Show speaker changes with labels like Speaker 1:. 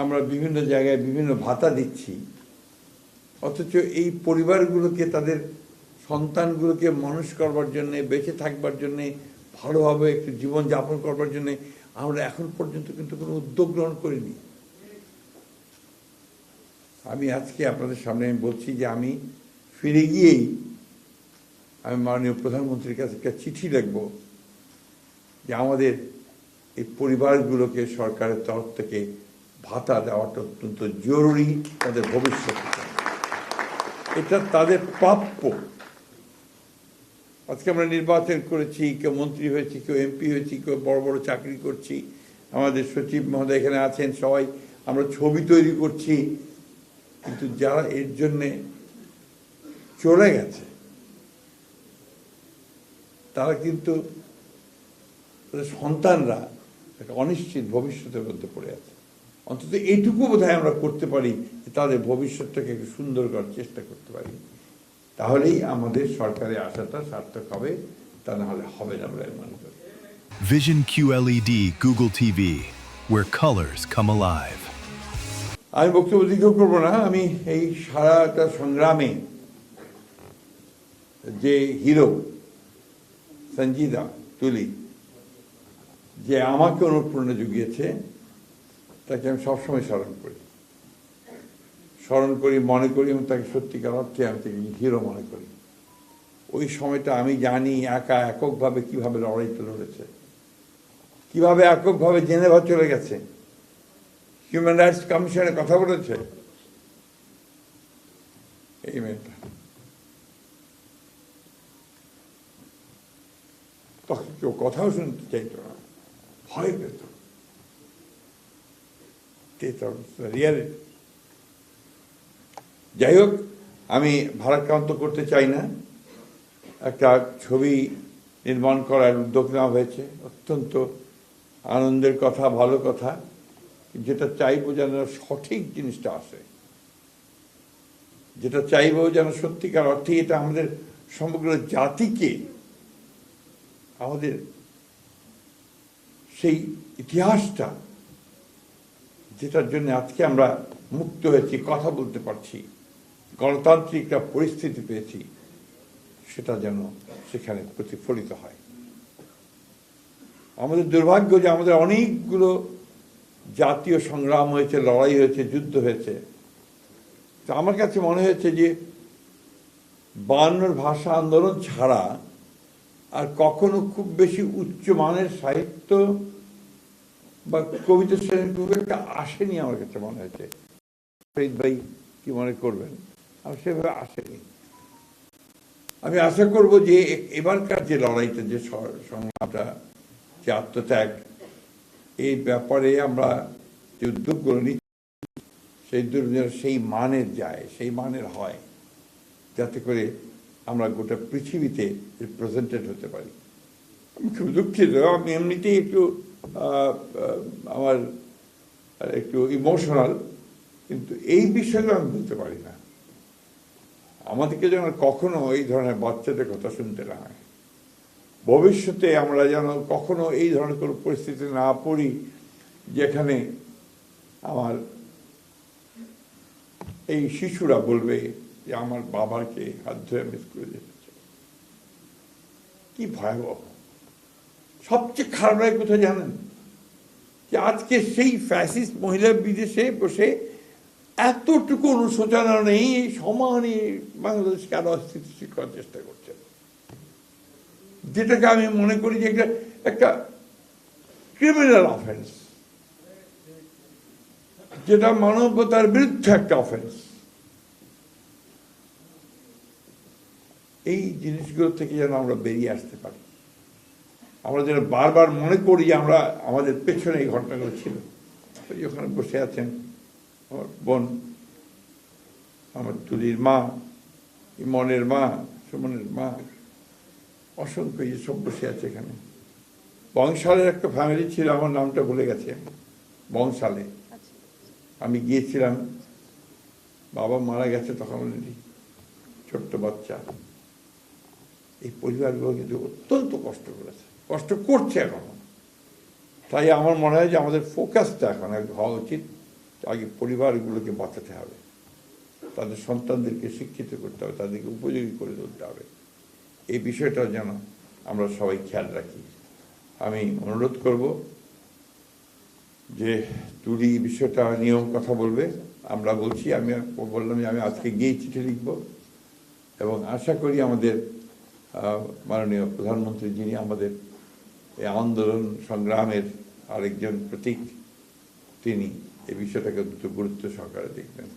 Speaker 1: আমরা বিভিন্ন জায়গায় বিভিন্ন ভাতা দিচ্ছি, অথচ এই পরিবারগুলোকে তাদের সন্তানগুলোকে মানুষ করবার জন্যে, বেঁচে থাকবার জন্যে, ভালোভাবে একটু জীবনযাপন করবার জন্যে আমরা এখন পর্যন্ত কিন্তু কোনো উদ্যোগ গ্রহণ করিনি। আমি আজকে আপনাদের সামনে বলছি যে আমি ফিরে গিয়েই আমি মাননীয় প্রধানমন্ত্রীর কাছে একটা চিঠি লিখব যে আমাদের এই পরিবারগুলোকে সরকারের তরফ থেকে ভাতা দেওয়াটা অত্যন্ত জরুরি, তাদের ভবিষ্যতে এটা তাদের প্রাপ্য। আজকে আমরা নির্বাচন করেছি, কেউ মন্ত্রী হয়েছি, কেউ এমপি হয়েছি, কেউ বড় বড় চাকরি করছি, আমাদের সচিব মহোদয় এখানে আছেন, সবাই আমরা ছবি তৈরি করছি, কিন্তু যারা এর জন্যে চলে গেছে তারা কিন্তু তাদের সন্তানরা একটা অনিশ্চিত ভবিষ্যতের মধ্যে পড়ে আছে। অন্তত এইটুকু বোধহয় আমরা করতে পারি যে তাদের ভবিষ্যৎটাকে একটু সুন্দর করার চেষ্টা করতে পারি, তাহলেই আমাদের সরকারে আসাটা সার্থক হবে, তা না হলে হবে না বলে মনে করি।
Speaker 2: Vision QLED Google TV, where colors come alive.
Speaker 1: আমি বক্তব্য দীর্ঘ করবো না। আমি এই সারাটা সংগ্রামে যে হিরো সঞ্জিদা তুলি, যে আমাকে অনুপ্রেরণা জুগিয়েছে, তাকে আমি সবসময় স্মরণ করি, মনে করি, এবং তাকে সত্যিকার অর্থে আমি তাকে হিরো মনে করি। ওই সময়টা আমি জানি এককভাবে কিভাবে লড়াইটা লড়েছে, কিভাবে এককভাবে জেনেভা চলে গেছে, হিউম্যান রাইটস কমিশনে কথা বলেছে। এই মেয়েটা তখন কেউ কথাও শুনতে চাইতো না, ভয় পেত। রিয়ালিটি। যাই হোক, আমি ভারাক্রান্ত করতে চাই না। একটা ছবি নির্মাণ করার উদ্যোগ নেওয়া হয়েছে, অত্যন্ত আনন্দের কথা, ভালো কথা। যেটা চাইবো যেন সঠিক জিনিসটা আসে, যেটা চাইবো যেন সত্যিকার অর্থে এটা আমাদের সমগ্র জাতিকে, আমাদের সেই ইতিহাসটা যেটার জন্য আজকে আমরা মুক্ত হয়েছি, কথা বলতে পারছি, গণতান্ত্রিক একটা পরিস্থিতি পেয়েছি, সেটা যেন সেখানে প্রতিফলিত হয়। আমাদের দুর্ভাগ্য যে আমাদের অনেকগুলো জাতীয় সংগ্রাম হয়েছে, লড়াই হয়েছে, যুদ্ধ হয়েছে। তো আমার কাছে মনে হয়েছে যে 52 ভাষা আন্দোলন ছাড়া আর কখনো খুব বেশি উচ্চমানের সাহিত্য বা কবিতা খুব একটা আসেনি। আমার কাছে মনে হয়েছে, ফরিদ ভাই কি মনে করবেন, আমার সেভাবে আসেনি। আমি আশা করব যে এবারকার যে লড়াইটা, যে সংগ্রামটা, যে আত্মত্যাগ, এই ব্যাপারে আমরা যে উদ্যোগগুলো নিচ্ছি সেই উদ্যোগ সেই মানের যায়, সেই মানের হয়, যাতে করে আমরা গোটা পৃথিবীতে রিপ্রেজেন্টেড হতে পারি। আমি খুব দুঃখিত, আমি এমনিতেই একটু আমার একটু ইমোশনাল, কিন্তু এই বিষয়গুলো আমি বলতে পারি না। আমাদেরকে যেন কখনো এই ধরনের বাচ্চাদের কথা শুনতে না হয়, ভবিষ্যতে আমরা যেন কখনো এই ধরনের কোনো পরিস্থিতি না পড়ি যেখানে আমার এই শিশুরা বলবে যে আমার বাবাকে হাত ধরে মিস করে যেতে। কি ভয়াবহ! সবচেয়ে খারাপ লাগে কোথায় জানেন? যে আজকে সেই ফ্যাসিস্ট মহিলা বিদেশে বসে এতটুকু অনুশোচনা নেই, সমানে বাংলাদেশকে আরো অস্থিতিশীল করার চেষ্টা করছেন, যেটাকে আমি মনে করি যে একটা ক্রিমিনাল অফেন্স, যেটা মানবতার বিরুদ্ধে একটা অফেন্স। এই জিনিসগুলো থেকে যেন আমরা বেরিয়ে আসতে পারি, আমরা যেন বারবার মনে করি যে আমরা, আমাদের পেছনে এই ঘটনাগুলো ছিল। ওখানে বসে আছেন আমার বোন, আমার তুলির মা, ইমনের মা, সুমনের মা, অসংখ্য সব বসে আছে এখানে। বংশালের একটা ফ্যামিলি ছিল, আমার নামটা ভুলে গেছে, বংশালে আমি গিয়েছিলাম, বাবা মারা গেছে তখন, ছোট্ট বাচ্চা। এই পরিবারগুলো কিন্তু অত্যন্ত কষ্ট করেছে, কষ্ট করছে এখনো। তাই আমার মনে হয় যে আমাদের ফোকাসটা এখন হওয়া উচিত আগে পরিবারগুলোকে বাঁচাতে হবে, তাদের সন্তানদেরকে শিক্ষিত করতে হবে, তাদেরকে উপযোগী করে তুলতে হবে। এই বিষয়টা যেন আমরা সবাই খেয়াল রাখি। আমি অনুরোধ করব যে তুলি বিষয়টা নিয়েও কথা বলবে, আমরা বলছি, আমি বললাম যে আমি আজকে গিয়ে চিঠি লিখব এবং আশা করি আমাদের মাননীয় প্রধানমন্ত্রী, যিনি আমাদের এই আন্দোলন সংগ্রামের আরেকজন প্রতীক, তিনি এই বিষয়টাকে গুরুত্ব সহকারে দেখবেন।